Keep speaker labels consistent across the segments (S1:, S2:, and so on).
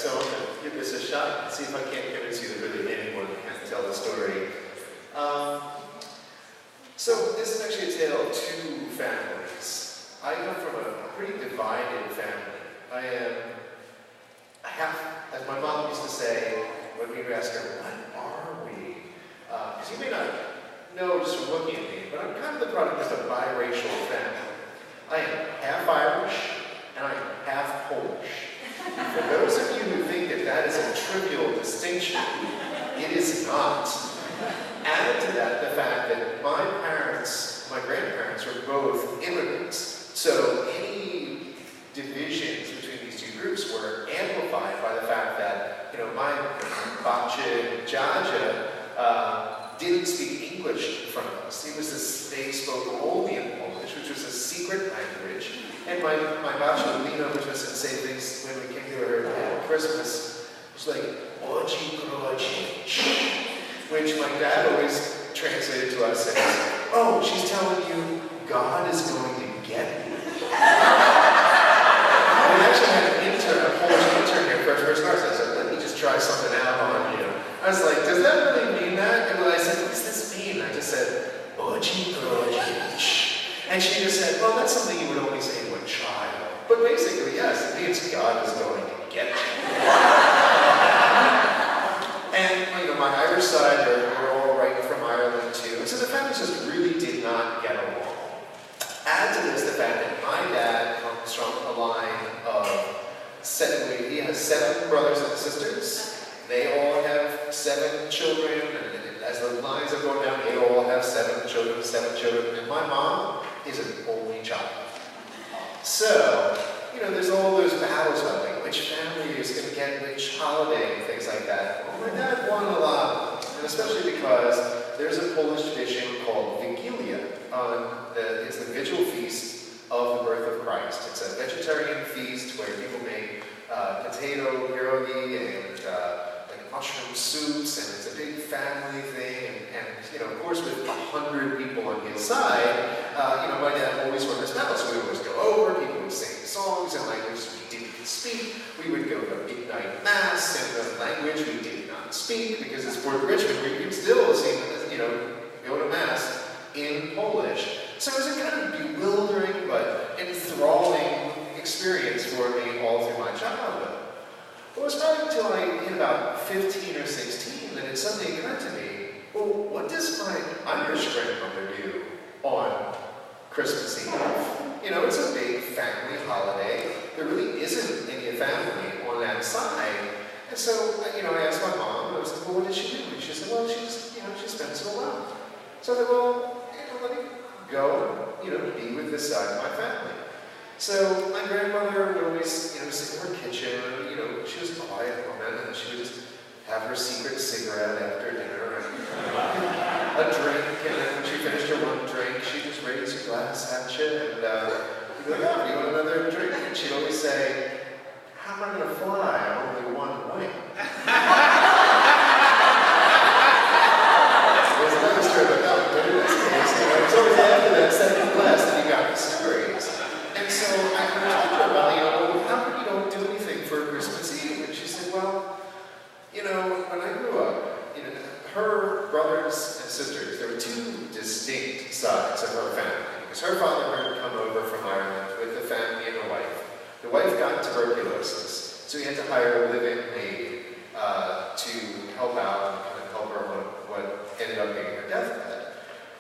S1: so I'm going to give this a shot and see if I can't convince you that really anyone can tell the story. So this is actually a tale of two families. I come from a pretty divided family. I am as my mom used to say, when we would ask her, what are we? Because you may not know just from looking at me, but I'm kind of the product of a biracial family. I am half Irish, and I am half Polish. For those of you who think that that is a trivial distinction, it is not. Add to that the fact that my grandparents were both immigrants, so any divisions between these two groups were amplified by the fact that, my Bacha and Jaja didn't speak English in front of us. They spoke only in Polish, which was a secret language. And my Bacha would lean over to us and say things when we came to her at Christmas. It was like, "Ochi krochi," which my dad always translated to us as, "Oh, she's telling you God is going to get you." We actually had a Polish intern here for our first class. I said, "Let me just try something out on you." I was like, "Does that really mean that?" And when I said, "What does this mean?" I just said, "Ochi krochi." And she just said, "Well, that's something you would only say to a child." But basically, yes, it means God is going to get you. And my Irish side, we're all right from Ireland too. And so the families just really did not get along. Add to this the fact that my dad comes from a line of he has 7 brothers and sisters. They all have 7 children, and as the lines are going down, they all have 7 children, and my mom is an only child. So, there's all those battles about which family is going to get which holiday and things like that. Well, my dad won a lot, and especially because there's a Polish tradition called Wigilia. It's the vigil feast of the birth of Christ. It's a vegetarian feast where people make potato pierogi and mushroom soups, and it's a big family thing, and of course with 100 people on his side, my dad always won this battle, so we would always go over, people would sing songs in languages we didn't speak, we would go to midnight mass in the language we did not speak, because it's Fort Richmond, we could still sing, go to mass in Polish. So it was a kind of bewildering but enthralling experience for me all through my childhood. It was not until I hit about 15 or 16 that it suddenly occurred to me, well, what does my Irish grandmother do on Christmas Eve? It's a big family holiday. There really isn't any family on that side. And so, I asked my mom, I was like, well, what does she do? And she said, well, she spends it alone. So I said, well, let me go, be with this side of my family. So my grandmother would always, sit in her kitchen, she was a quiet woman, and she would just have her secret cigarette after dinner, and a drink, and then when she finished her one drink, she'd just raise her glass at you, and you'd be like, oh, you want another drink? And she'd always say, how am I going to fly on only one wing? There's another story about that one, but in this case, it's always after that second glass that you got the stories. And so I talked to her about, how come you don't do anything for Christmas Eve? And she said, well, when I grew up, her brothers and sisters, there were 2 distinct sides of her family. Because her father had come over from Ireland with the family and a wife. The wife got tuberculosis, so he had to hire a live-in maid to help out and kind of help her on what ended up being her deathbed.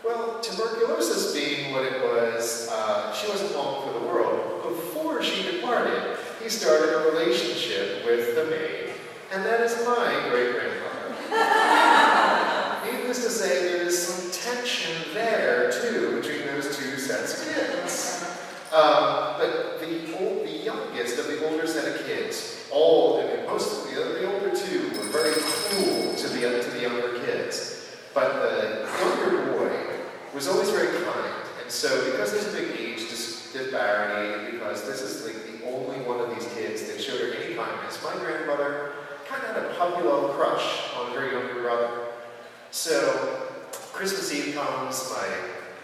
S1: Well, tuberculosis being what it was, she wasn't long for the world. Before she departed, he started a relationship with the maid, and that is my great-grandmother. Needless to say, there is some tension there, too, between those 2 sets of kids. But the youngest of the older set of kids, most of the older 2 were very cool to the younger kids. But the younger boy was always very kind. And so because there's a big age disparity, and because this is like the only one of these kids that showed her any kindness, my grandmother kind of had a puppy love crush on her younger brother. So Christmas Eve comes, my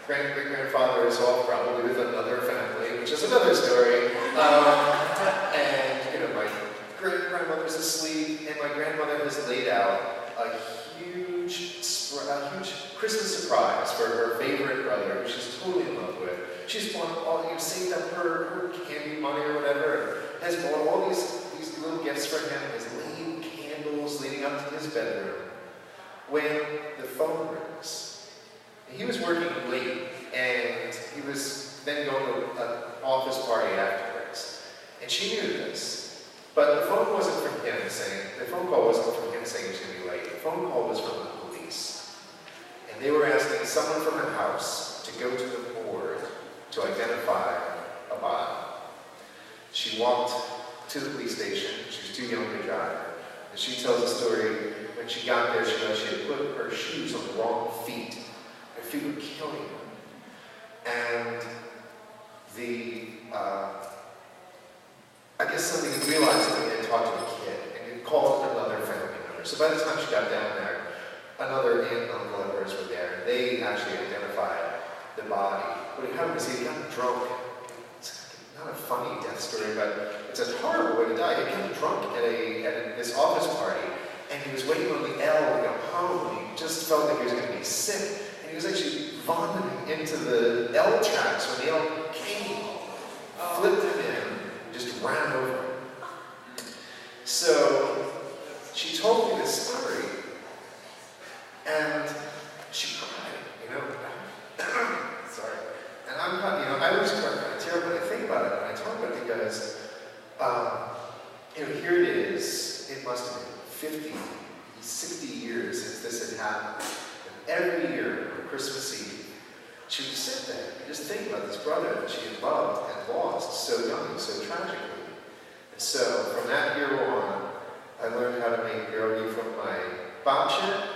S1: great-grandfather is off probably with another family, which is another story. And my great-grandmother grandmother's asleep, and my grandmother has laid out a huge Christmas surprise for her favorite brother, who she's totally in love with. She's bought saved up her candy money or whatever, and has bought all these little gifts for him, has laid candles leading up to his bedroom, when the phone rings. And he was working late, and he was then going to an office party afterwards. And she knew this. But the phone call wasn't from him saying he was going to be late. The phone call was from the police. And they were asking someone from the house to go to the morgue to identify a body. She walked to the police station. She was too young to drive. And she tells the story, when she got there, she realized she had put her shoes on the wrong feet. Her feet were killing her. And I guess somebody realized that they had talked to a kid, and it called another family member. So by the time she got down there, another aunt and uncle of hers were there, and they actually identified the body. What had happened was he had gotten drunk. It's not a funny death story, but it's a horrible way to die. He had gotten drunk at this office party, and he was waiting on the L to go home, and he just felt like he was going to be sick, and he was actually vomiting into the L tracks when the L came, flipped him in, just ran over him. So she told me this story, and she cried, sorry. And I'm not, I always cry kind of terrible when I think about it, when I talk about it, because, here it is, it must have been 50, 60 years since this had happened. And every year on Christmas Eve, she would sit there and just think about this brother that she had loved and lost so young and so tragically. And so from that year on, I learned how to make pierogi from my babcia